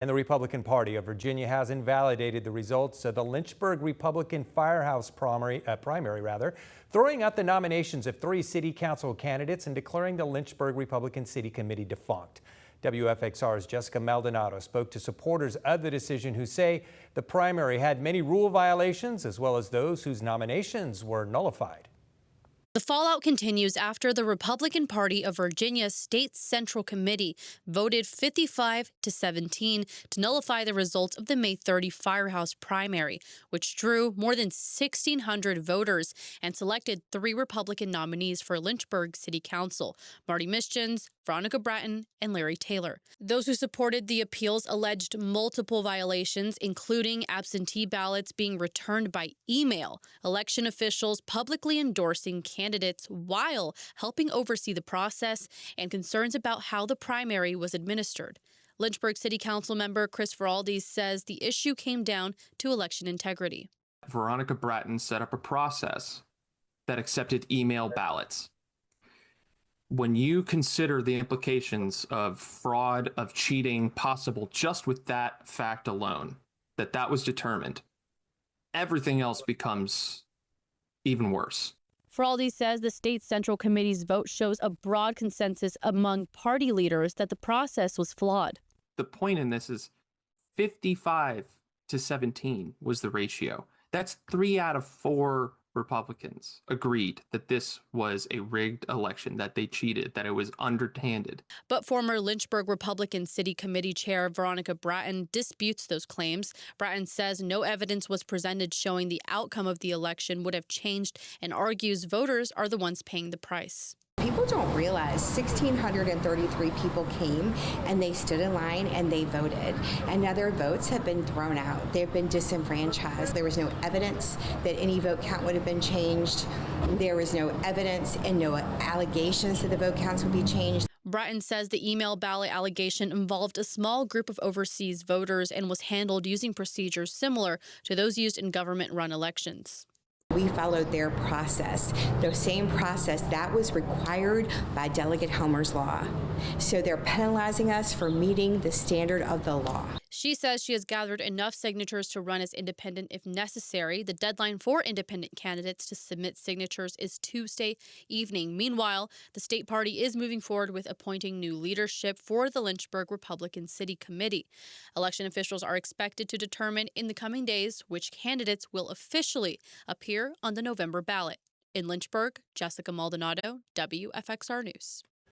And the Republican Party of Virginia has invalidated the results of the Lynchburg Republican firehouse primary, throwing out the nominations of 3 city council candidates and declaring the Lynchburg Republican City Committee defunct. WFXR's Jessica Maldonado spoke to supporters of the decision who say the primary had many rule violations as well as those whose nominations were nullified. The fallout continues after the Republican Party of Virginia's State Central Committee voted 55-17 to nullify the results of the May 30 firehouse primary, which drew more than 1,600 voters and selected 3 Republican nominees for Lynchburg City Council: Marty Mischens, Veronica Bratton, and Larry Taylor. Those who supported the appeals alleged multiple violations, including absentee ballots being returned by email, election officials publicly endorsing candidates while helping oversee the process, and concerns about how the primary was administered. Lynchburg City Council member Chris Veraldi says the issue came down to election integrity. Veronica Bratton set up a process that accepted email ballots. When you consider the implications of fraud, of cheating possible just with that fact alone, that was determined, everything else becomes even worse. Feraldi says the State Central Committee's vote shows a broad consensus among party leaders that the process was flawed. The point in this is 55-17 was the ratio. That's 3 out of 4 Republicans agreed that this was a rigged election, that they cheated, that it was underhanded. But former Lynchburg Republican City Committee Chair Veronica Bratton disputes those claims. Bratton says no evidence was presented showing the outcome of the election would have changed and argues voters are the ones paying the price. People don't realize 1,633 people came and they stood in line and they voted. And now their votes have been thrown out. They've been disenfranchised. There was no evidence that any vote count would have been changed. There was no evidence and no allegations that the vote counts would be changed. Bratton says the email ballot allegation involved a small group of overseas voters and was handled using procedures similar to those used in government-run elections. We followed their process, the same process that was required by Delegate Helmer's law. So they're penalizing us for meeting the standard of the law. She says she has gathered enough signatures to run as independent if necessary. The deadline for independent candidates to submit signatures is Tuesday evening. Meanwhile, the state party is moving forward with appointing new leadership for the Lynchburg Republican City Committee. Election officials are expected to determine in the coming days which candidates will officially appear on the November ballot. In Lynchburg, Jessica Maldonado, WFXR News.